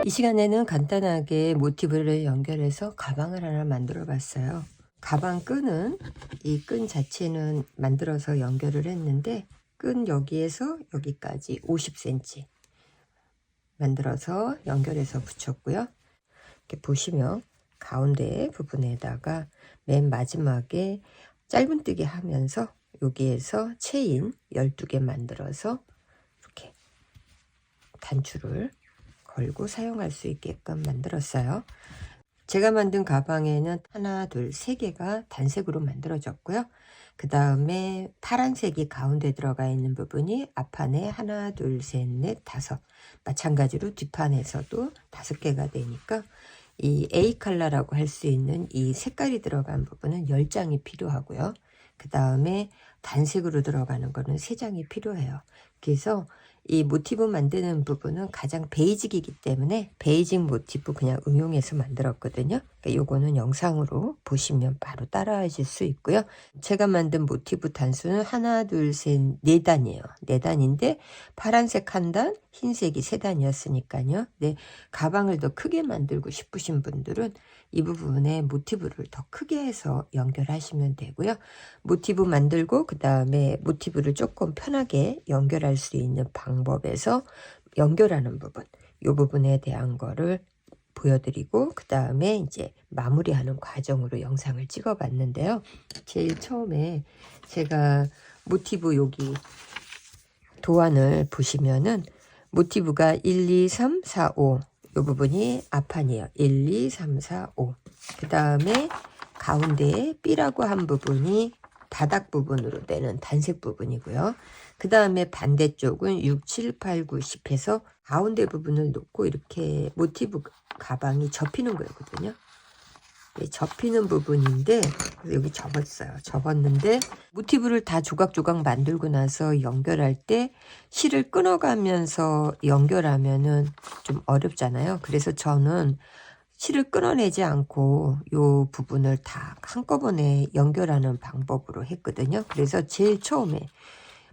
이 시간에는 간단하게 모티브를 연결해서 가방을 하나 만들어 봤어요. 가방 끈은 이 끈 자체는 만들어서 연결을 했는데 끈 여기에서 여기까지 50cm 만들어서 연결해서 붙였고요. 이렇게 보시면 가운데 부분에다가 맨 마지막에 짧은뜨기 하면서 여기에서 체인 12개 만들어서 이렇게 단추를 걸고 사용할 수 있게끔 만들었어요. 제가 만든 가방에는 하나, 둘, 세 개가 단색으로 만들어졌고요. 그 다음에 파란색이 가운데 들어가 있는 부분이 앞판에 하나, 둘, 셋, 넷, 다섯. 마찬가지로 뒷판에서도 5개가 되니까 이 A 컬러라고 할 수 있는 이 색깔이 들어간 부분은 10장이 필요하고요. 그 다음에 단색으로 들어가는 거는 3장이 필요해요. 그래서 이 모티브 만드는 부분은 가장 베이직이기 때문에 베이직 모티브 그냥 응용해서 만들었거든요. 그러니까 요거는 영상으로 보시면 바로 따라 하실 수 있고요. 제가 만든 모티브 단수는 하나, 둘, 셋, 4단이에요. 4단인데 파란색 1단, 흰색이 3단이었으니까요. 네, 가방을 더 크게 만들고 싶으신 분들은 이 부분에 모티브를 더 크게 해서 연결하시면 되고요. 모티브 만들고 그 다음에 모티브를 조금 편하게 연결할 수 있는 방법에서 연결하는 부분, 이 부분에 대한 거를 보여드리고 그 다음에 이제 마무리하는 과정으로 영상을 찍어 봤는데요. 제일 처음에 제가 모티브 여기 도안을 보시면은 모티브가 1, 2, 3, 4, 5 이 부분이 앞판이에요. 1, 2, 3, 4, 5. 그 다음에 가운데에 B라고 한 부분이 바닥 부분으로 되는 단색 부분이고요. 그 다음에 반대쪽은 6, 7, 8, 9, 10 해서 가운데 부분을 놓고 이렇게 모티브 가방이 접히는 거거든요. 접히는 부분인데 여기 접었어요. 접었는데 모티브를 다 조각조각 만들고 나서 연결할 때 실을 끊어가면서 연결하면은 좀 어렵잖아요. 그래서 저는 실을 끊어내지 않고 이 부분을 다 한꺼번에 연결하는 방법으로 했거든요. 그래서 제일 처음에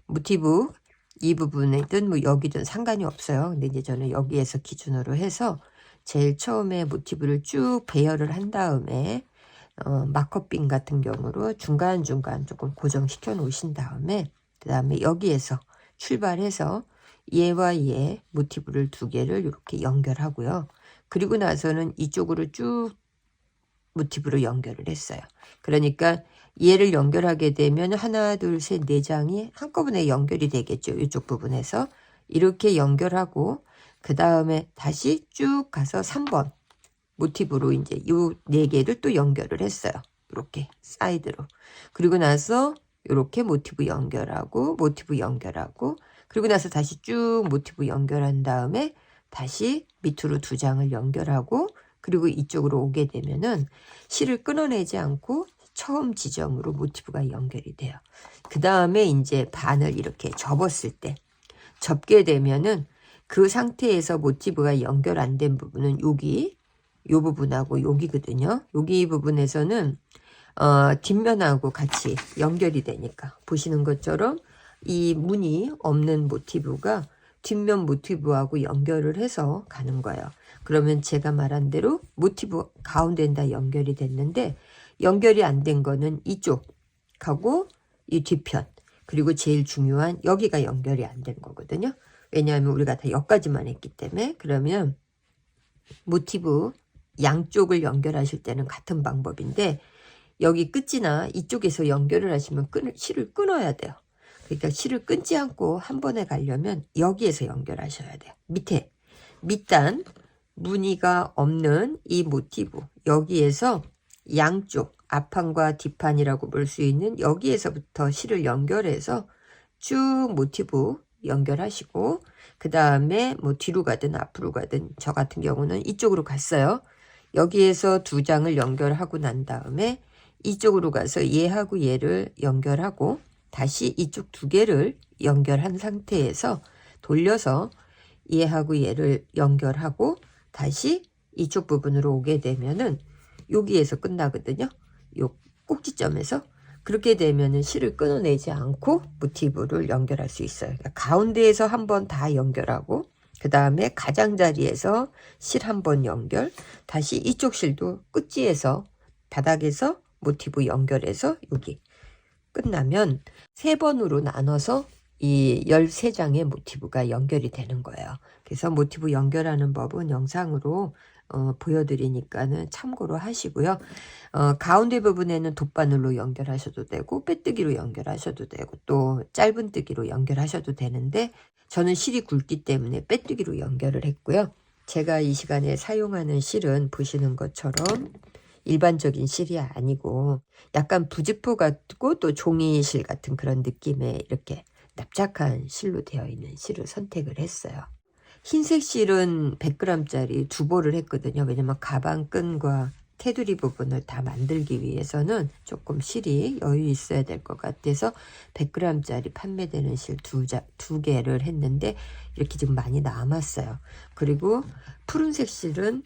모티브 이 부분이든 뭐 여기든 상관이 없어요. 근데 이제 저는 여기에서 기준으로 해서 제일 처음에 모티브를 쭉 배열을 한 다음에 마커핀 같은 경우로 중간중간 조금 고정시켜 놓으신 다음에 그 다음에 여기에서 출발해서 얘와 얘 모티브를 2개를 이렇게 연결하고요. 그리고 나서는 이쪽으로 쭉 모티브로 연결을 했어요. 그러니까 얘를 연결하게 되면 하나, 둘, 셋, 4장이 한꺼번에 연결이 되겠죠. 이쪽 부분에서 이렇게 연결하고 그 다음에 다시 쭉 가서 3번 모티브로 이제 요 4개를 또 연결을 했어요. 이렇게 사이드로. 그리고 나서 이렇게 모티브 연결하고 모티브 연결하고 그리고 나서 다시 쭉 모티브 연결한 다음에 다시 밑으로 2장을 연결하고 그리고 이쪽으로 오게 되면은 실을 끊어내지 않고 처음 지점으로 모티브가 연결이 돼요. 그 다음에 이제 반을 이렇게 접었을 때 접게 되면은 그 상태에서 모티브가 연결 안 된 부분은 여기 요 부분하고 여기거든요. 여기 부분에서는 뒷면하고 같이 연결이 되니까 보시는 것처럼 이 무늬 없는 모티브가 뒷면 모티브하고 연결을 해서 가는 거예요. 그러면 제가 말한 대로 모티브 가운데는 다 연결이 됐는데 연결이 안 된 거는 이쪽하고 이 뒤편 그리고 제일 중요한 여기가 연결이 안 된 거거든요. 왜냐하면 우리가 다 여기까지만 했기 때문에 그러면 모티브 양쪽을 연결하실 때는 같은 방법인데 여기 끝이나 이쪽에서 연결을 하시면 실을 끊어야 돼요. 그러니까 실을 끊지 않고 한 번에 가려면 여기에서 연결하셔야 돼요. 밑에 밑단 무늬가 없는 이 모티브 여기에서 양쪽 앞판과 뒷판이라고 볼 수 있는 여기에서부터 실을 연결해서 쭉 모티브 연결하시고 그 다음에 뭐 뒤로 가든 앞으로 가든 저 같은 경우는 이쪽으로 갔어요. 여기에서 2장을 연결하고 난 다음에 이쪽으로 가서 얘하고 얘를 연결하고 다시 이쪽 2개를 연결한 상태에서 돌려서 얘하고 얘를 연결하고 다시 이쪽 부분으로 오게 되면은 여기에서 끝나거든요. 요 꼭지점에서 그렇게 되면은 실을 끊어내지 않고 모티브를 연결할 수 있어요. 그러니까 가운데에서 한번 다 연결하고 그 다음에 가장자리에서 실 한 번 연결, 다시 이쪽 실도 끝지에서 바닥에서 모티브 연결해서 여기 끝나면 3번으로 나눠서 이 13장의 모티브가 연결이 되는 거예요. 그래서 모티브 연결하는 법은 영상으로 보여드리니까는 참고로 하시고요. 가운데 부분에는 돗바늘로 연결하셔도 되고 빼뜨기로 연결하셔도 되고 또 짧은뜨기로 연결하셔도 되는데 저는 실이 굵기 때문에 빼뜨기로 연결을 했고요. 제가 이 시간에 사용하는 실은 보시는 것처럼 일반적인 실이 아니고 약간 부지포 같고 또 종이실 같은 그런 느낌의 이렇게 납작한 실로 되어 있는 실을 선택을 했어요. 흰색 실은 100g짜리 2볼을 했거든요. 왜냐면 가방 끈과 테두리 부분을 다 만들기 위해서는 조금 실이 여유 있어야 될 것 같아서 100g짜리 판매되는 실 2개를 했는데 이렇게 지금 많이 남았어요. 그리고 푸른색 실은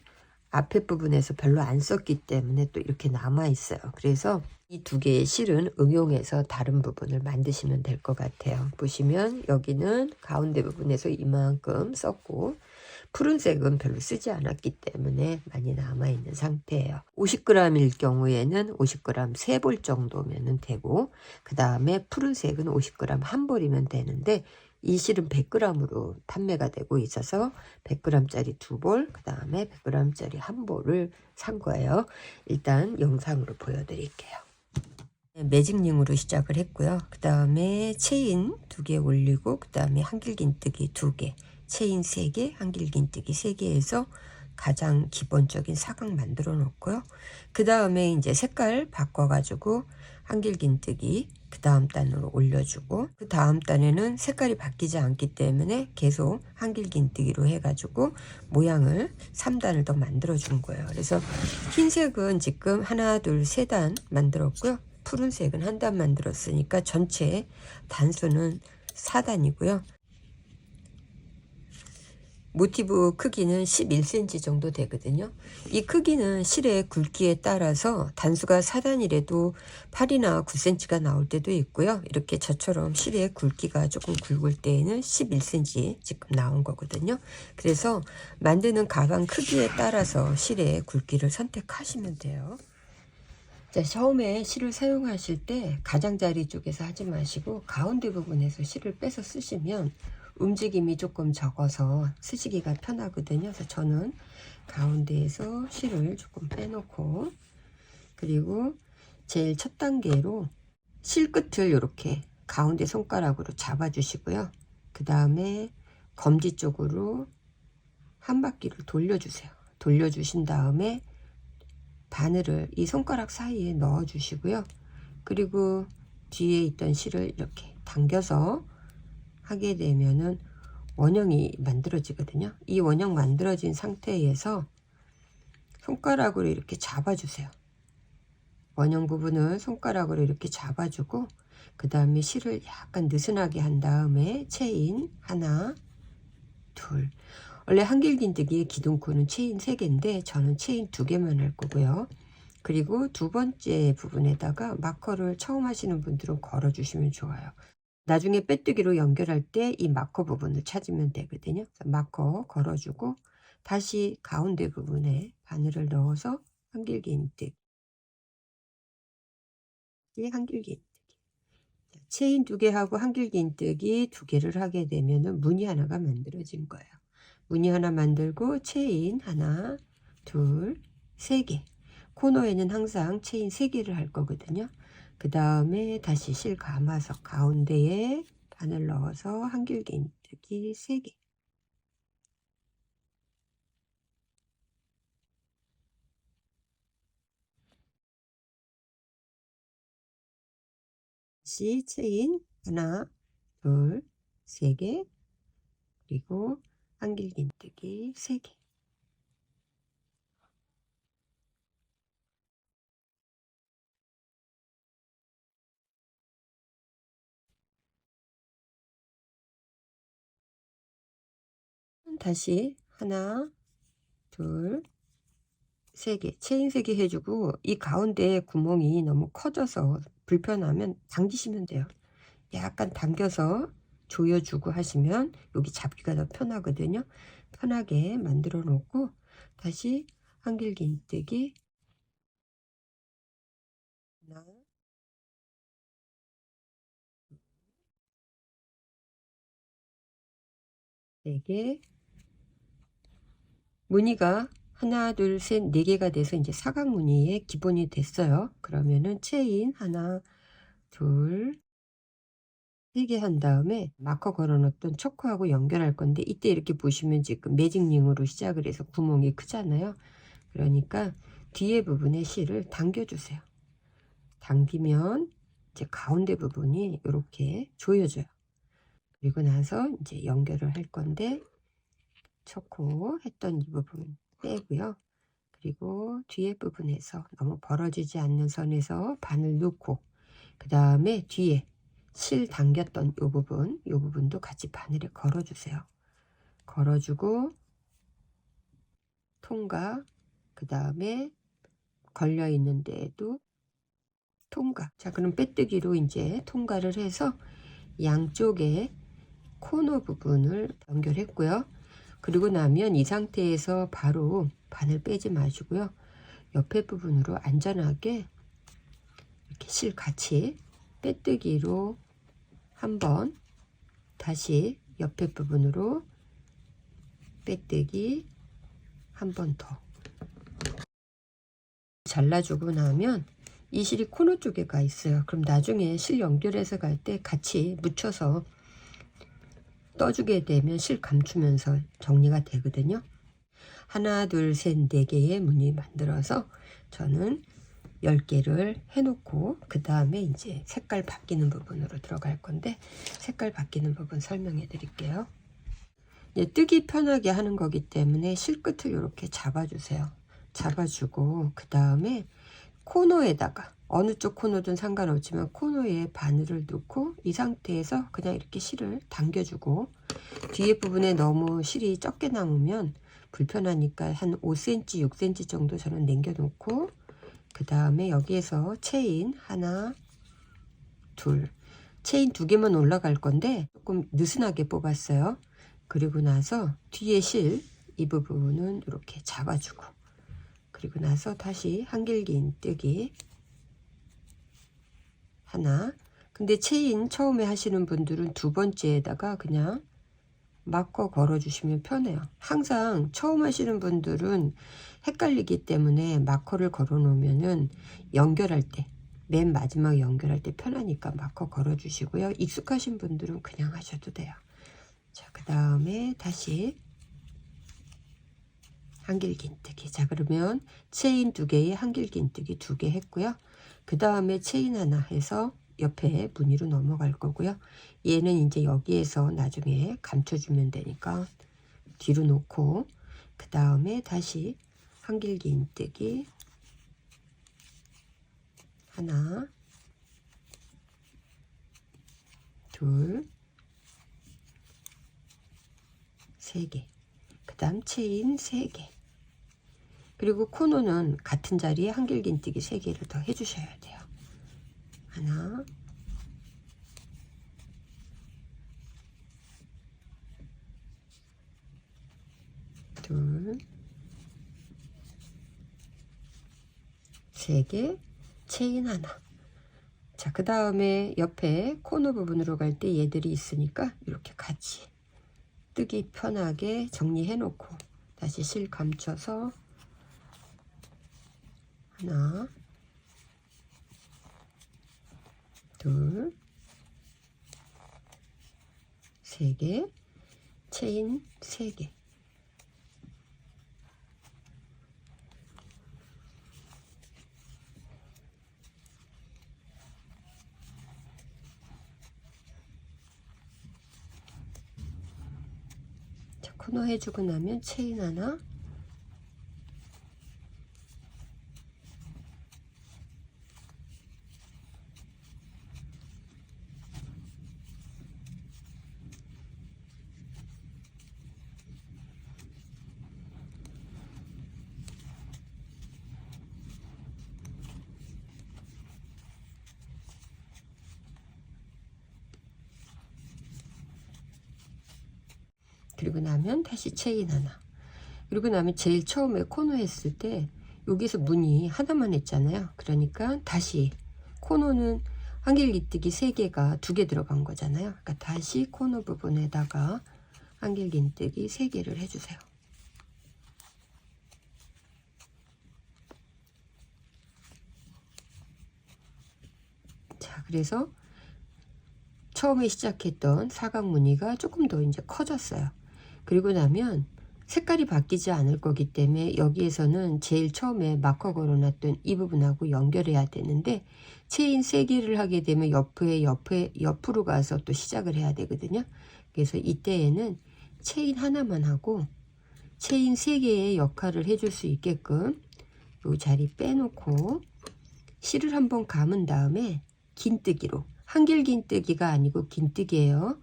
앞에 부분에서 별로 안 썼기 때문에 또 이렇게 남아 있어요. 그래서 이 2개의 실은 응용해서 다른 부분을 만드시면 될 것 같아요. 보시면 여기는 가운데 부분에서 이만큼 썼고 푸른색은 별로 쓰지 않았기 때문에 많이 남아있는 상태예요. 50g일 경우에는 50g 3볼 정도면 되고 그 다음에 푸른색은 50g 1볼이면 되는데 이 실은 100g으로 판매가 되고 있어서 100g짜리 2볼, 그 다음에 100g짜리 1볼을 산 거예요. 일단 영상으로 보여드릴게요. 매직링으로 시작을 했고요. 그 다음에 체인 2개 올리고 그 다음에 한길긴뜨기 2개, 체인 3개, 한길긴뜨기 3개 해서 가장 기본적인 사각 만들어 놓고요. 그 다음에 이제 색깔 바꿔가지고 한길긴뜨기 그 다음 단으로 올려주고 그 다음 단에는 색깔이 바뀌지 않기 때문에 계속 한길긴뜨기로 해가지고 모양을 3단을 더 만들어 준 거예요. 그래서 흰색은 지금 하나 둘 3단 만들었고요. 푸른색은 1단 만들었으니까 전체 단수는 4단이고요. 모티브 크기는 11cm 정도 되거든요. 이 크기는 실의 굵기에 따라서 단수가 4단이라도 8이나 9cm가 나올 때도 있고요. 이렇게 저처럼 실의 굵기가 조금 굵을 때에는 11cm 지금 나온 거거든요. 그래서 만드는 가방 크기에 따라서 실의 굵기를 선택하시면 돼요. 자, 처음에 실을 사용하실 때 가장자리 쪽에서 하지 마시고 가운데 부분에서 실을 빼서 쓰시면 움직임이 조금 적어서 쓰시기가 편하거든요. 그래서 저는 가운데에서 실을 조금 빼놓고 그리고 제일 첫 단계로 실 끝을 이렇게 가운데 손가락으로 잡아 주시고요. 그 다음에 검지 쪽으로 한 바퀴를 돌려주세요. 돌려주신 다음에 바늘을 이 손가락 사이에 넣어 주시고요. 그리고 뒤에 있던 실을 이렇게 당겨서 하게 되면은 원형이 만들어지거든요. 이 원형 만들어진 상태에서 손가락으로 이렇게 잡아주세요. 원형 부분을 손가락으로 이렇게 잡아주고 그 다음에 실을 약간 느슨하게 한 다음에 체인 하나 둘, 원래 한길긴뜨기의 기둥코는 체인 3개인데 저는 체인 2개만 할 거고요. 그리고 두 번째 부분에다가 마커를 처음 하시는 분들은 걸어 주시면 좋아요. 나중에 빼뜨기로 연결할 때 이 마커 부분을 찾으면 되거든요. 마커 걸어주고 다시 가운데 부분에 바늘을 넣어서 한길긴뜨기, 한길긴뜨기. 체인 2개 하고 한길긴뜨기 2개를 하게 되면은 무늬 하나가 만들어진 거예요. 무늬 하나 만들고 체인 하나, 둘, 3개. 코너에는 항상 체인 3개를 할 거거든요. 그 다음에 다시 실 감아서 가운데에 바늘 넣어서 한길긴뜨기 3개. 다시 체인 하나, 둘, 3개. 그리고 한길긴뜨기 3개. 다시 하나, 둘, 3개, 체인 3개 해주고 이 가운데 구멍이 너무 커져서 불편하면 당기시면 돼요. 약간 당겨서 조여주고 하시면 여기 잡기가 더 편하거든요. 편하게 만들어 놓고 다시 한길긴뜨기 하나, 4개, 무늬가 하나, 둘, 셋, 4개가 돼서 이제 사각 무늬의 기본이 됐어요. 그러면은 체인 하나, 둘, 3개 한 다음에 마커 걸어놓던 초코하고 연결할 건데, 이때 이렇게 보시면 지금 매직링으로 시작을 해서 구멍이 크잖아요. 그러니까 뒤에 부분에 실을 당겨주세요. 당기면 이제 가운데 부분이 이렇게 조여져요. 그리고 나서 이제 연결을 할 건데, 초코 했던 이 부분 빼고요. 그리고 뒤에 부분에서 너무 벌어지지 않는 선에서 바늘 넣고, 그 다음에 뒤에 실 당겼던 이 부분도 같이 바늘에 걸어주세요. 걸어주고 통과, 그 다음에 걸려 있는 데에도 통과. 자, 그럼 빼뜨기로 이제 통과를 해서 양쪽에 코너 부분을 연결했고요. 그리고 나면 이 상태에서 바로 바늘 빼지 마시고요. 옆에 부분으로 안전하게 이렇게 실 같이 빼뜨기로 한번 다시 옆에 부분으로 빼뜨기 한 번 더 잘라주고 나면 이 실이 코너 쪽에 가 있어요. 그럼 나중에 실 연결해서 갈 때 같이 묻혀서 떠주게 되면 실 감추면서 정리가 되거든요. 하나, 둘, 셋, 4개의 무늬 만들어서 저는 10개를 해놓고 그 다음에 이제 색깔 바뀌는 부분으로 들어갈 건데, 색깔 바뀌는 부분 설명해 드릴게요. 뜨기 편하게 하는 거기 때문에 실끝을 이렇게 잡아주세요. 잡아주고 그 다음에 코너에다가, 어느 쪽 코너든 상관없지만 코너에 바늘을 넣고 이 상태에서 그냥 이렇게 실을 당겨주고, 뒤에 부분에 너무 실이 적게 남으면 불편하니까 한 5cm, 6cm 정도 저는 남겨 놓고, 그 다음에 여기에서 체인 하나, 둘, 체인 2개만 올라갈 건데 조금 느슨하게 뽑았어요. 그리고 나서 뒤에 실 이 부분은 이렇게 잡아주고, 그리고 나서 다시 한길긴뜨기 하나. 근데 체인 처음에 하시는 분들은 2번째에다가 그냥 마커 걸어 주시면 편해요. 항상 처음 하시는 분들은 헷갈리기 때문에 마커를 걸어 놓으면은 연결할 때, 맨 마지막 연결할 때 편하니까 마커 걸어 주시고요. 익숙하신 분들은 그냥 하셔도 돼요. 자, 그 다음에 다시 한길긴뜨기. 자, 그러면 체인 2개에 한길긴뜨기 2개 했고요. 그 다음에 체인 하나 해서 옆에 무늬로 넘어갈 거고요. 얘는 이제 여기에서 나중에 감춰주면 되니까 뒤로 놓고, 그 다음에 다시 한길긴뜨기 하나, 둘, 3개, 그 다음 체인 3개, 그리고 코너는 같은 자리에 한길긴뜨기 3개를 더 해주셔야 돼요. 하나, 둘, 3개, 체인 하나. 자, 그 다음에 옆에 코너 부분으로 갈 때 얘들이 있으니까 이렇게 같이 뜨기 편하게 정리해 놓고 다시 실 감춰서 하나, 둘, 3개, 체인 3개. 자, 코너 해주고 나면 체인 하나, 그리고 나면 다시 체인 하나. 그리고 나면 제일 처음에 코너 했을 때 여기서 무늬 하나만 했잖아요. 그러니까 다시 코너는 한길기뜨기 3개가 2개 들어간 거잖아요. 그러니까 다시 코너 부분에다가 한길긴뜨기 3개를 해주세요. 자, 그래서 처음에 시작했던 사각 무늬가 조금 더 이제 커졌어요. 그리고 나면 색깔이 바뀌지 않을 거기 때문에 여기에서는 제일 처음에 마커 걸어놨던 이 부분하고 연결해야 되는데 체인 3개를 하게 되면 옆으로 가서 또 시작을 해야 되거든요. 그래서 이때에는 체인 하나만 하고 체인 3개의 역할을 해줄 수 있게끔 이 자리 빼놓고 실을 한번 감은 다음에 긴뜨기로, 한길긴뜨기가 아니고 긴뜨기예요.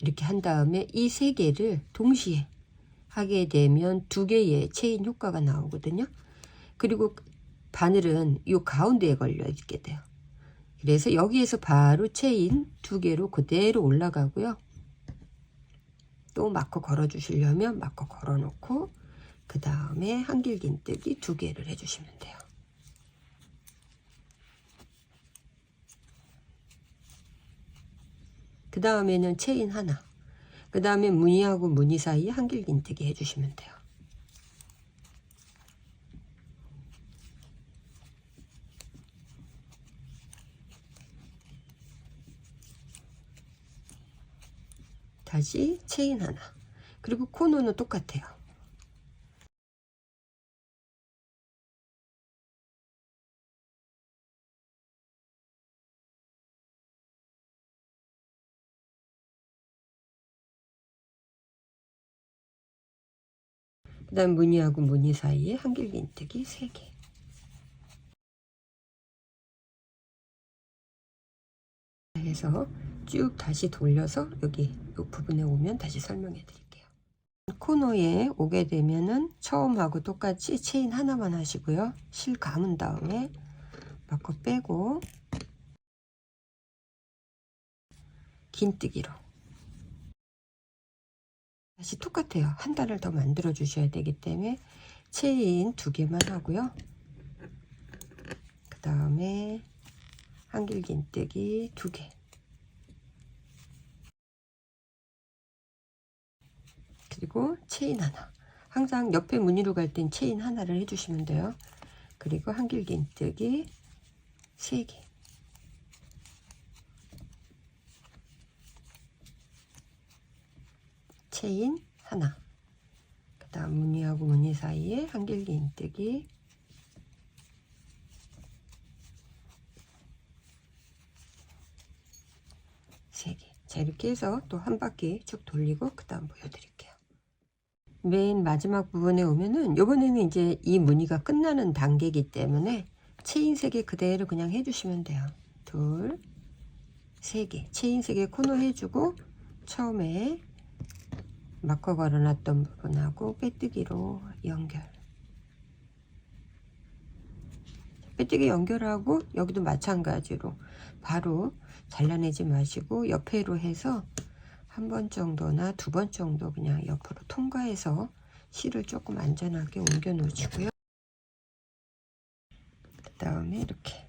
이렇게 한 다음에 이 3개를 동시에 하게 되면 2개의 체인 효과가 나오거든요. 그리고 바늘은 이 가운데에 걸려 있게 돼요. 그래서 여기에서 바로 체인 2개로 그대로 올라가고요. 또 마커 걸어 주시려면 마커 걸어 놓고 그 다음에 한길긴뜨기 2개를 해주시면 돼요. 그 다음에는 체인 하나, 그 다음에 무늬하고 무늬 사이에 한길긴뜨기 해주시면 돼요. 다시 체인 하나, 그리고 코너는 똑같아요. 그 다음 무늬하고 무늬 사이에 한길긴뜨기 3개. 해서 쭉 다시 돌려서 여기 이 부분에 오면 다시 설명해 드릴게요. 코너에 오게 되면은 처음하고 똑같이 체인 하나만 하시고요. 실 감은 다음에 마커 빼고 긴뜨기로 다시 똑같아요. 한 단을 더 만들어 주셔야 되기 때문에 체인 2개만 하고요. 그 다음에 한길긴뜨기 2개, 그리고 체인 하나. 항상 옆에 무늬로 갈 땐 체인 하나를 해주시면 돼요. 그리고 한길긴뜨기 3개, 체인 하나, 그 다음 무늬하고 무늬 사이에 한길긴뜨기 3개. 자, 이렇게 해서 또 한 바퀴 쭉 돌리고 그 다음 보여드릴게요. 맨 마지막 부분에 오면은 요번에는 이제 이 무늬가 끝나는 단계이기 때문에 체인 3개 그대로 그냥 해주시면 돼요. 둘, 3개, 체인 3개 코너 해주고 처음에 마커 걸어놨던 부분하고 빼뜨기로 연결, 빼뜨기 연결하고 여기도 마찬가지로 바로 잘라내지 마시고 옆에로 해서 한 번 정도나 2번 정도 그냥 옆으로 통과해서 실을 조금 안전하게 옮겨 놓으시고요. 그 다음에 이렇게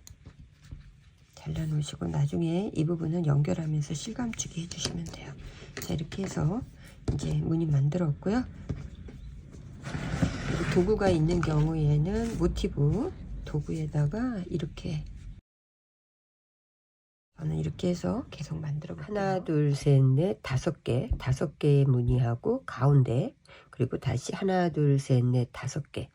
잘라 놓으시고 나중에 이 부분은 연결하면서 실 감추기 해주시면 돼요. 자, 이렇게 해서 이제 무늬 만들었고요. 그리고 도구가 있는 경우에는 모티브 도구에다가 이렇게 저는 이렇게 해서 계속 만들어 볼게요. 하나, 둘, 셋, 넷, 5개, 5개의 무늬하고 가운데, 그리고 다시 하나, 둘, 셋, 넷, 5개.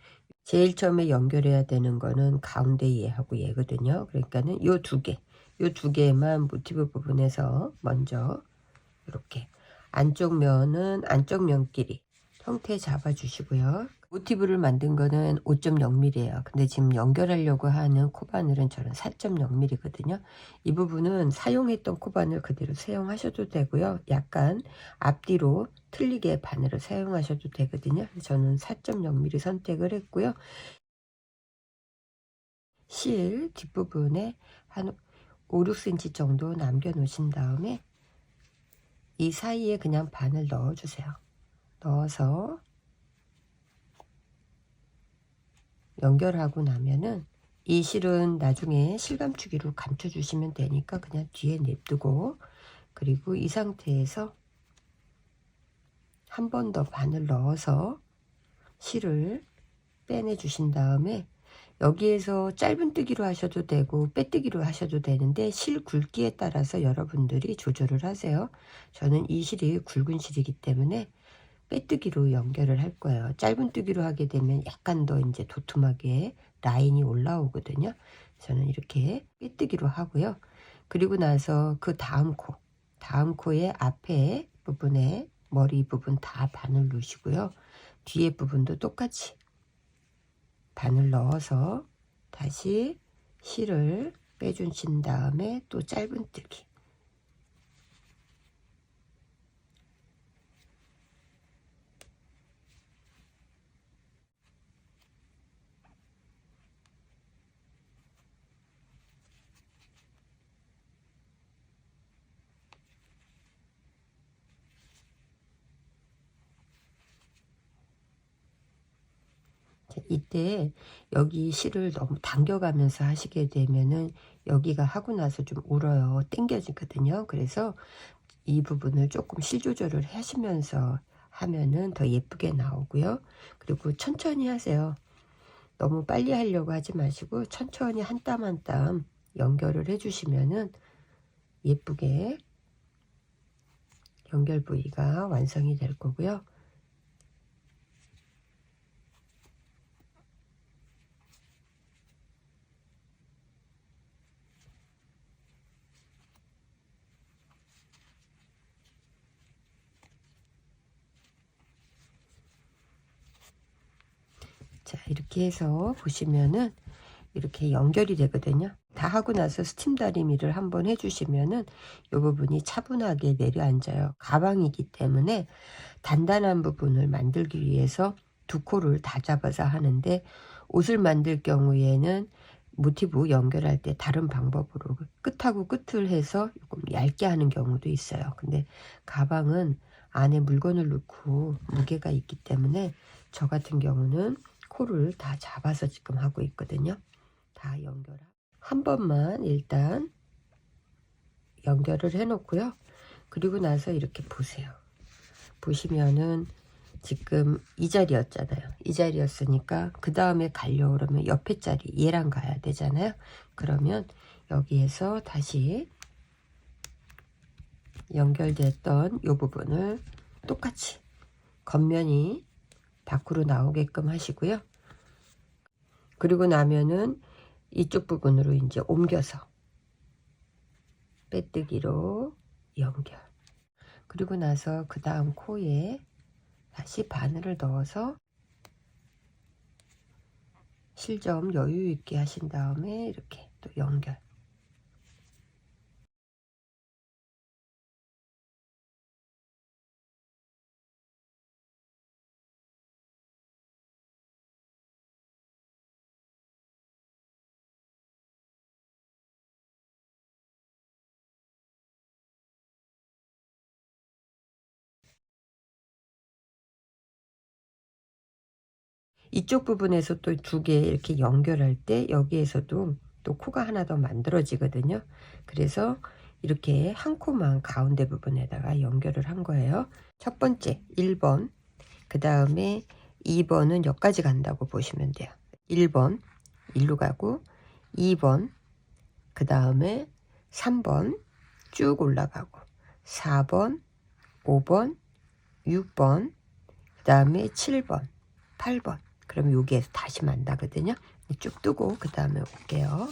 제일 처음에 연결해야 되는 거는 가운데 얘하고 얘거든요. 그러니까는 요 2개, 요 2개만 모티브 부분에서 먼저 이렇게 안쪽 면은 안쪽 면끼리 형태 잡아 주시고요. 모티브를 만든 거는 5.0mm예요. 근데 지금 연결하려고 하는 코바늘은 저는 4.0mm 거든요. 이 부분은 사용했던 코바늘 그대로 사용하셔도 되고요. 약간 앞뒤로 틀리게 바늘을 사용하셔도 되거든요. 저는 4.0mm 선택을 했고요. 실 뒷부분에 한 5, 6cm 정도 남겨 놓으신 다음에 이 사이에 그냥 바늘 넣어주세요. 넣어서 연결하고 나면은 이 실은 나중에 실감추기로 감춰주시면 되니까 그냥 뒤에 냅두고, 그리고 이 상태에서 한 번 더 바늘 넣어서 실을 빼내 주신 다음에 여기에서 짧은뜨기로 하셔도 되고 빼뜨기로 하셔도 되는데 실 굵기에 따라서 여러분들이 조절을 하세요. 저는 이 실이 굵은 실이기 때문에 빼뜨기로 연결을 할 거예요. 짧은뜨기로 하게 되면 약간 더 이제 도톰하게 라인이 올라오거든요. 저는 이렇게 빼뜨기로 하고요. 그리고 나서 그 다음 코의 앞에 부분에 머리 부분 다 바늘 넣으시고요. 뒤에 부분도 똑같이 바늘 넣어서 다시 실을 빼주신 다음에 또 짧은뜨기. 이때 여기 실을 너무 당겨가면서 하시게 되면은 여기가 하고 나서 좀 울어요. 당겨지거든요. 그래서 이 부분을 조금 실 조절을 하시면서 하면은 더 예쁘게 나오고요. 그리고 천천히 하세요. 너무 빨리 하려고 하지 마시고 천천히 한 땀 한 땀 연결을 해주시면은 예쁘게 연결 부위가 완성이 될 거고요. 자, 이렇게 해서 보시면은 이렇게 연결이 되거든요. 다 하고 나서 스팀 다리미를 한번 해주시면은 이 부분이 차분하게 내려앉아요. 가방이기 때문에 단단한 부분을 만들기 위해서 두 코를 다 잡아서 하는데, 옷을 만들 경우에는 모티브 연결할 때 다른 방법으로 끝하고 끝을 해서 조금 얇게 하는 경우도 있어요. 근데 가방은 안에 물건을 넣고 무게가 있기 때문에 저 같은 경우는 코를 다 잡아서 지금 하고 있거든요. 다 연결 한 번만 일단 연결을 해 놓고요. 그리고 나서 이렇게 보세요. 보시면은 지금 이 자리였잖아요. 이 자리였으니까 그 다음에 가려고 그러면 옆에 자리 얘랑 가야 되잖아요. 그러면 여기에서 다시 연결됐던 이 부분을 똑같이 겉면이 밖으로 나오게끔 하시고요. 그리고 나면은 이쪽 부분으로 이제 옮겨서 빼뜨기로 연결. 그리고 나서 그 다음 코에 다시 바늘을 넣어서 실점 여유 있게 하신 다음에 이렇게 또 연결. 이쪽 부분에서 또 두 개 이렇게 연결할 때 여기에서도 또 코가 하나 더 만들어지거든요. 그래서 이렇게 한 코만 가운데 부분에다가 연결을 한 거예요. 첫 번째 1번, 그 다음에 2번은 여기까지 간다고 보시면 돼요. 1번 일로 가고 2번, 그 다음에 3번 쭉 올라가고 4번, 5번, 6번, 그 다음에 7번, 8번. 그럼 여기에서 다시 만나거든요. 쭉 뜨고 그 다음에 올게요.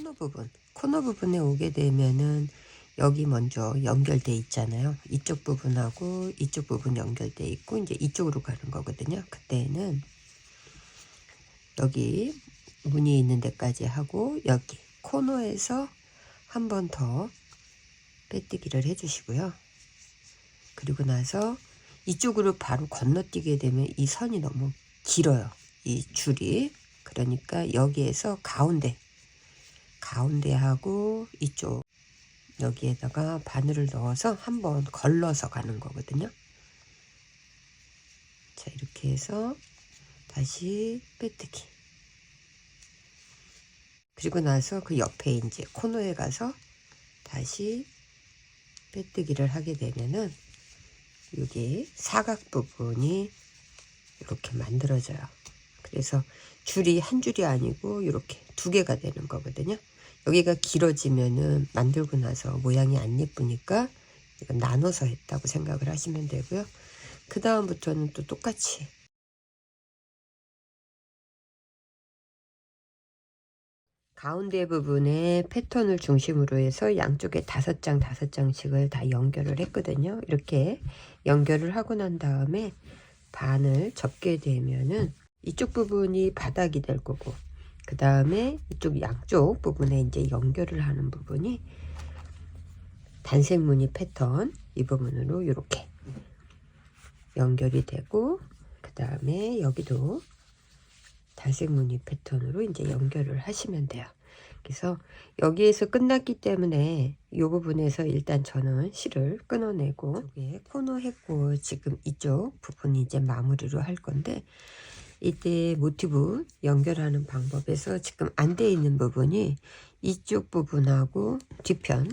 코너 부분에 오게 되면은 여기 먼저 연결돼 있잖아요. 이쪽 부분하고 이쪽 부분 연결돼 있고 이제 이쪽으로 가는 거거든요. 그때는 여기 무늬 있는 데까지 하고 여기 코너에서 한 번 더 빼뜨기를 해주시고요. 그리고 나서 이쪽으로 바로 건너뛰게 되면 이 선이 너무 길어요. 이 줄이. 그러니까 여기에서 가운데 하고 이쪽 여기에다가 바늘을 넣어서 한번 걸러서 가는 거거든요. 자, 이렇게 해서 다시 빼뜨기. 그리고 나서 그 옆에 이제 코너에 가서 다시 빼뜨기를 하게 되면은 여기 사각 부분이 이렇게 만들어져요. 그래서 줄이 한 줄이 아니고 이렇게 두 개가 되는 거거든요. 여기가 길어지면은 만들고 나서 모양이 안 예쁘니까 이건 나눠서 했다고 생각을 하시면 되고요. 그 다음부터는 또 똑같이 가운데 부분에 패턴을 중심으로 해서 양쪽에 5장 5장씩을 다 연결을 했거든요. 이렇게 연결을 하고 난 다음에 반을 접게 되면은 이쪽 부분이 바닥이 될 거고, 그 다음에 이쪽 양쪽 부분에 이제 연결을 하는 부분이 단색 무늬 패턴 이 부분으로 이렇게 연결이 되고, 그 다음에 여기도 단색 무늬 패턴으로 이제 연결을 하시면 돼요. 그래서 여기에서 끝났기 때문에 이 부분에서 일단 저는 실을 끊어내고 여기에 코너 했고, 지금 이쪽 부분이 이제 마무리로 할 건데, 이때 모티브 연결하는 방법에서 지금 안 돼 있는 부분이 이쪽 부분하고 뒤편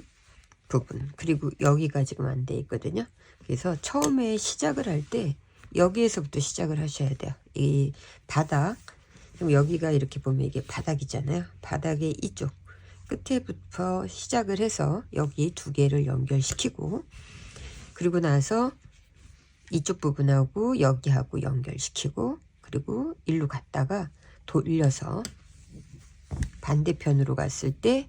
부분, 그리고 여기가 지금 안 돼 있거든요. 그래서 처음에 시작을 할 때 여기에서부터 시작을 하셔야 돼요. 이 바닥, 그럼 여기가 이렇게 보면 이게 바닥이잖아요. 바닥의 이쪽 끝에부터 시작을 해서 여기 두 개를 연결시키고, 그리고 나서 이쪽 부분하고 여기하고 연결시키고, 그리고 일로 갔다가 돌려서 반대편으로 갔을 때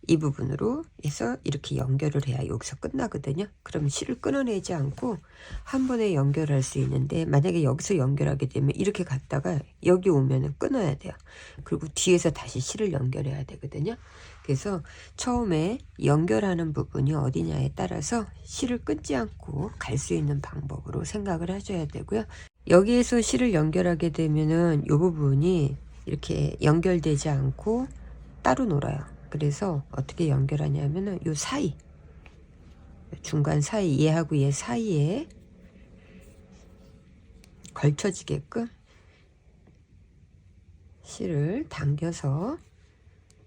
이 부분으로 해서 이렇게 연결을 해야 여기서 끝나거든요. 그럼 실을 끊어내지 않고 한 번에 연결할 수 있는데, 만약에 여기서 연결하게 되면 이렇게 갔다가 여기 오면은 끊어야 돼요. 그리고 뒤에서 다시 실을 연결해야 되거든요. 그래서 처음에 연결하는 부분이 어디냐에 따라서 실을 끊지 않고 갈 수 있는 방법으로 생각을 하셔야 되고요. 여기에서 실을 연결하게 되면은 이 부분이 이렇게 연결되지 않고 따로 놀아요. 그래서 어떻게 연결하냐면은 요 사이, 중간 사이, 얘하고 얘 사이에 걸쳐지게끔 실을 당겨서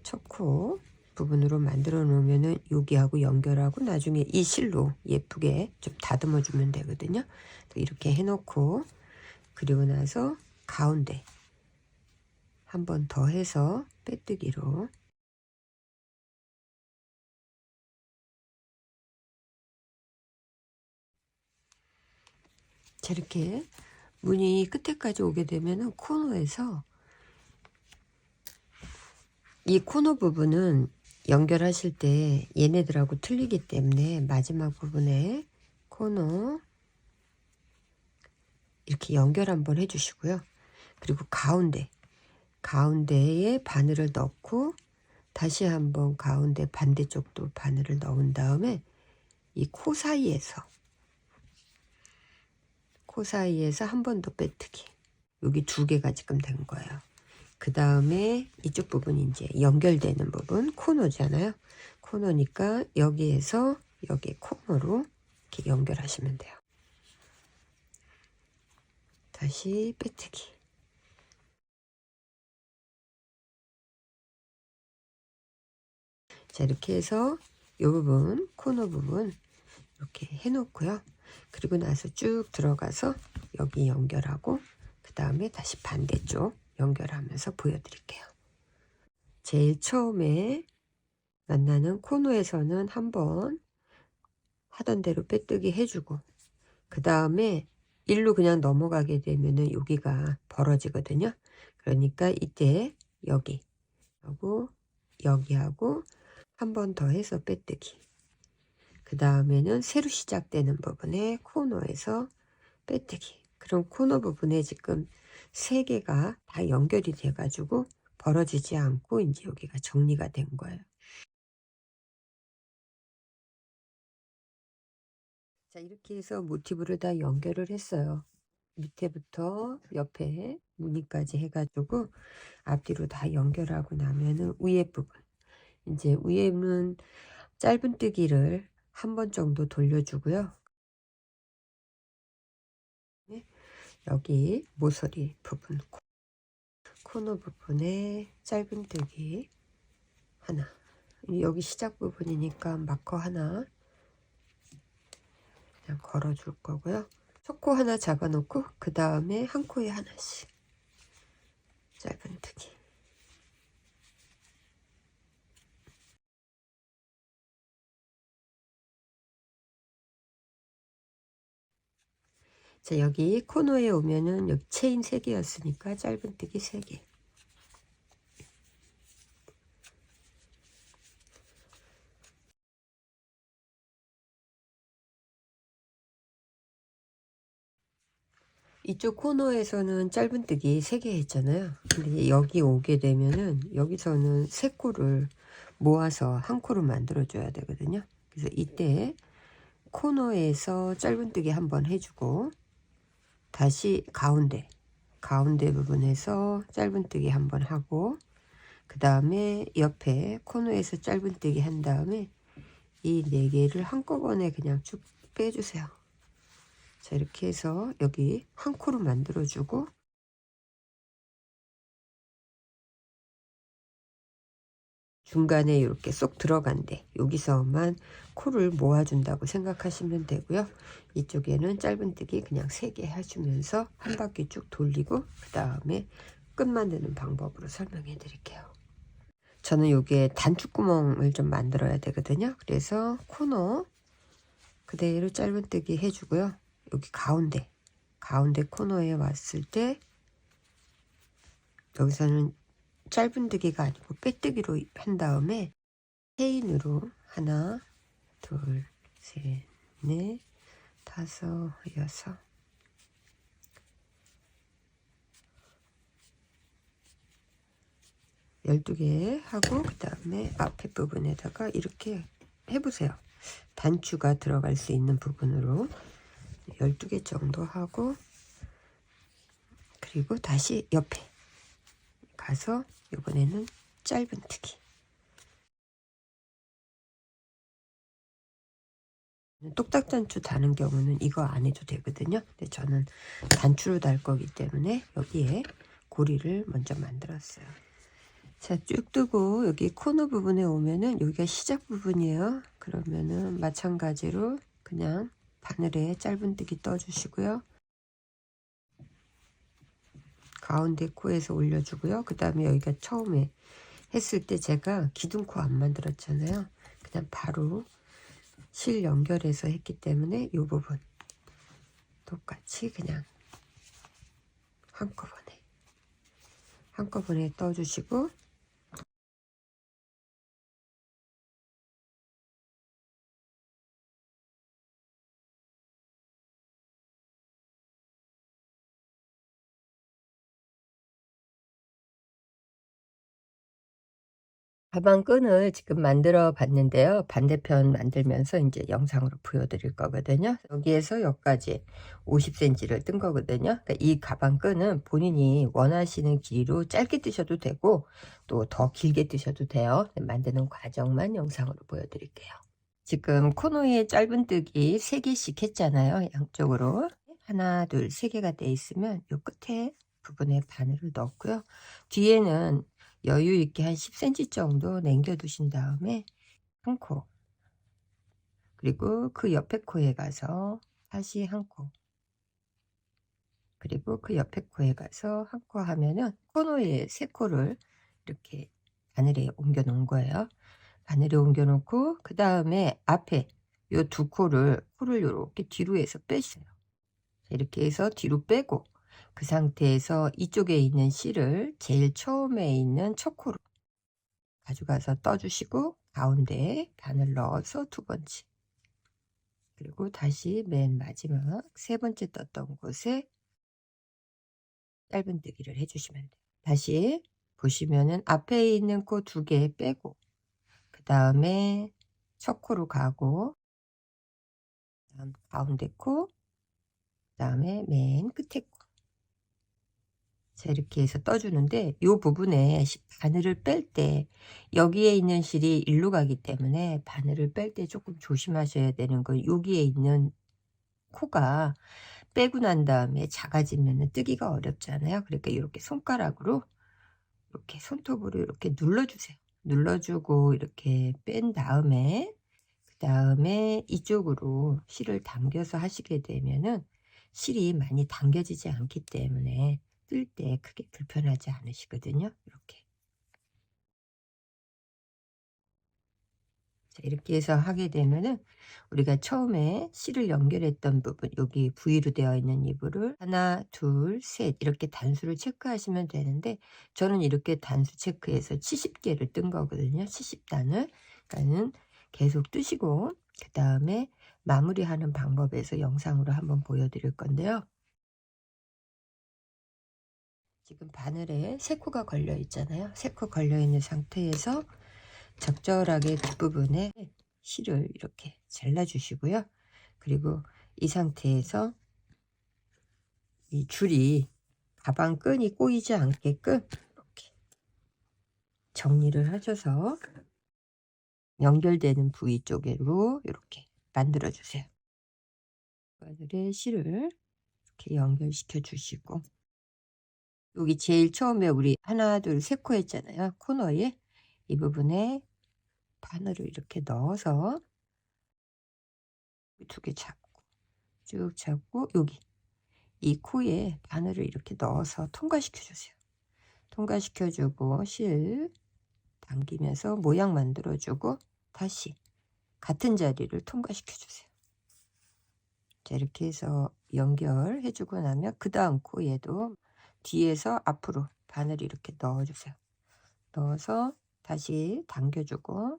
척후 부분으로 만들어 놓으면은 여기하고 연결하고 나중에 이 실로 예쁘게 좀 다듬어 주면 되거든요. 이렇게 해놓고, 그리고 나서 가운데 한 번 더 해서 빼뜨기로 자, 이렇게 무늬 끝에까지 오게 되면은 코너에서 이 코너 부분은 연결하실 때 얘네들하고 틀리기 때문에 마지막 부분에 코너 이렇게 연결 한번 해주시고요. 그리고 가운데에 바늘을 넣고 다시 한번 가운데 반대쪽도 바늘을 넣은 다음에 이 코 사이에서 한 번 더 빼뜨기. 여기 두 개가 지금 된 거예요. 그 다음에 이쪽 부분이 이제 연결되는 부분, 코너잖아요. 코너니까 여기에서 여기 코너로 이렇게 연결하시면 돼요. 다시 빼뜨기. 자, 이렇게 해서 이 부분, 코너 부분 이렇게 해놓고요. 그리고 나서 쭉 들어가서 여기 연결하고, 그 다음에 다시 반대쪽 연결하면서 보여드릴게요. 제일 처음에 만나는 코너에서는 한번 하던 대로 빼뜨기 해주고, 그 다음에 일로 그냥 넘어가게 되면은 여기가 벌어지거든요. 그러니까 이때 여기하고 여기하고 한 번 더 해서 빼뜨기. 그 다음에는 새로 시작되는 부분에 코너에서 빼뜨기. 그럼 코너 부분에 지금 세 개가 다 연결이 돼 가지고 벌어지지 않고 이제 여기가 정리가 된 거예요. 자, 이렇게 해서 모티브를 다 연결을 했어요. 밑에부터 옆에 무늬까지 해가지고 앞뒤로 다 연결하고 나면은 위에 부분, 이제 위에는 짧은뜨기를 한 번 정도 돌려주고요. 네, 여기 모서리 부분 코너 부분에 짧은뜨기 하나, 여기 시작 부분이니까 마커 하나 그냥 걸어 줄 거고요. 첫 코 하나 잡아 놓고 그 다음에 한 코에 하나씩 짧은뜨기. 자, 여기 코너에 오면은 여기 체인 3개였으니까 짧은뜨기 3개. 이쪽 코너에서는 짧은뜨기 3개 했잖아요. 근데 여기 오게 되면은 여기서는 3코를 모아서 한 코로 만들어 줘야 되거든요. 그래서 이때 코너에서 짧은뜨기 한번 해주고 다시 가운데 부분에서 짧은뜨기 한번 하고 그 다음에 옆에 코너에서 짧은뜨기 한 다음에 이 4개를 한꺼번에 그냥 쭉 빼주세요. 자, 이렇게 해서 여기 한 코로 만들어 주고 중간에 이렇게 쏙 들어간대. 여기서만 코를 모아준다고 생각하시면 되고요. 이쪽에는 짧은뜨기 그냥 3개 해주면서 한 바퀴 쭉 돌리고 그 다음에 끝 만드는 방법으로 설명해 드릴게요. 저는 여기에 단추구멍을 좀 만들어야 되거든요. 그래서 코너 그대로 짧은뜨기 해주고요. 여기 가운데 코너에 왔을 때 여기서는 짧은뜨기가 아니고 빼뜨기로 한 다음에 체인으로 하나, 둘, 셋, 넷, 다섯, 여섯, 12개 하고 그 다음에 앞에 부분에다가 이렇게 해보세요. 단추가 들어갈 수 있는 부분으로 12개 정도 하고 그리고 다시 옆에 가서 이번에는 짧은뜨기. 똑딱단추 다는 경우는 이거 안 해도 되거든요. 근데 저는 단추로 달 거기 때문에 여기에 고리를 먼저 만들었어요. 자, 쭉 뜨고 여기 코너 부분에 오면은 여기가 시작 부분이에요. 그러면은 마찬가지로 그냥 바늘에 짧은뜨기 떠주시고요. 가운데 코에서 올려주고요. 그 다음에 여기가 처음에 했을 때 제가 기둥코 안 만들었잖아요. 그냥 바로 실 연결해서 했기 때문에 이 부분 똑같이 그냥 한꺼번에 떠주시고 가방 끈을 지금 만들어 봤는데요. 반대편 만들면서 이제 영상으로 보여드릴 거거든요. 여기에서 여기까지 50cm를 뜬 거거든요. 그러니까 이 가방 끈은 본인이 원하시는 길이로 짧게 뜨셔도 되고 또 더 길게 뜨셔도 돼요. 만드는 과정만 영상으로 보여드릴게요. 지금 코너에 짧은뜨기 3개씩 했잖아요. 양쪽으로 하나, 둘, 3개가 돼 있으면 요 끝에 부분에 바늘을 넣고요. 뒤에는 여유 있게 한 10cm 정도 남겨 두신 다음에 한 코, 그리고 그 옆에 코에 가서 다시 한 코, 그리고 그 옆에 코에 가서 한 코 하면은 코너에 3코를 이렇게 바늘에 옮겨 놓은 거예요. 바늘에 옮겨 놓고 그 다음에 앞에 요 2코를 요렇게 뒤로 해서 빼주세요. 이렇게 해서 뒤로 빼고 그 상태에서 이쪽에 있는 실을 제일 처음에 있는 첫 코로 가져가서 떠주시고 가운데에 바늘 넣어서 2번째, 그리고 다시 맨 마지막 3번째 떴던 곳에 짧은뜨기를 해주시면 돼요. 다시 보시면은 앞에 있는 코 2개 빼고 그 다음에 첫 코로 가고 다음 가운데 코, 그 다음에 맨 끝에 코 자, 이렇게 해서 떠주는데 요 부분에 바늘을 뺄 때 여기에 있는 실이 일로 가기 때문에 바늘을 뺄 때 조금 조심하셔야 되는 건 여기에 있는 코가 빼고 난 다음에 작아지면 뜨기가 어렵잖아요. 그러니까 이렇게 손가락으로 이렇게 손톱으로 이렇게 눌러주세요. 눌러주고 이렇게 뺀 다음에 그 다음에 이쪽으로 실을 당겨서 하시게 되면은 실이 많이 당겨지지 않기 때문에 뜰 때 크게 불편하지 않으시거든요. 이렇게. 자, 이렇게 해서 하게 되면은 우리가 처음에 실을 연결했던 부분, 여기 V로 되어 있는 이불을 하나, 둘, 셋 이렇게 단수를 체크하시면 되는데 저는 이렇게 단수 체크해서 70개를 뜬 거거든요. 70단을. 그러니까는 계속 뜨시고 그 다음에 마무리하는 방법에서 영상으로 한번 보여드릴 건데요. 지금 바늘에 3코가 걸려 있잖아요. 3코 걸려 있는 상태에서 적절하게 뒷부분에 실을 이렇게 잘라 주시고요. 그리고 이 상태에서 이 줄이 가방 끈이 꼬이지 않게끔 이렇게 정리를 하셔서 연결되는 부위 쪽으로 이렇게 만들어 주세요. 바늘에 실을 이렇게 연결시켜 주시고 여기 제일 처음에 우리 하나 둘 세 코 했잖아요. 코너에 이 부분에 바늘을 이렇게 넣어서 2개 잡고 쭉 잡고 여기 이 코에 바늘을 이렇게 넣어서 통과시켜 주세요. 통과시켜 주고 실 당기면서 모양 만들어 주고 다시 같은 자리를 통과시켜 주세요. 자, 이렇게 해서 연결해 주고 나면 그 다음 코에도 뒤에서 앞으로 바늘을 이렇게 넣어 주세요. 넣어서 다시 당겨 주고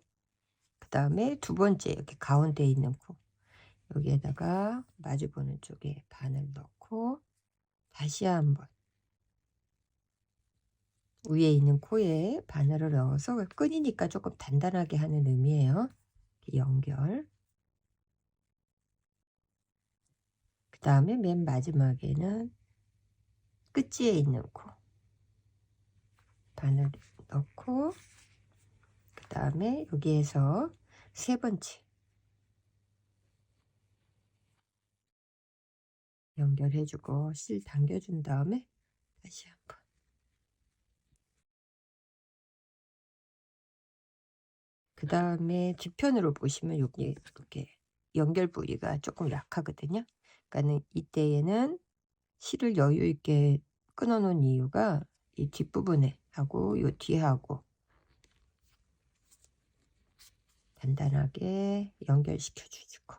그 다음에 두 번째 여기 가운데 있는 코 여기에다가 마주보는 쪽에 바늘 넣고 다시 한번 위에 있는 코에 바늘을 넣어서 끈이니까 조금 단단하게 하는 의미예요. 연결. 그 다음에 맨 마지막에는 끝지에 있는 코 바늘 넣고 그 다음에 여기에서 세 번째 연결해주고 실 당겨준 다음에 다시 한번 그 다음에 뒤편으로 보시면 여기 이렇게 연결 부위가 조금 약하거든요. 그러니까는 이때에는 실을 여유 있게 끊어 놓은 이유가 이 뒷부분에 하고 요 뒤하고 단단하게 연결시켜 주시고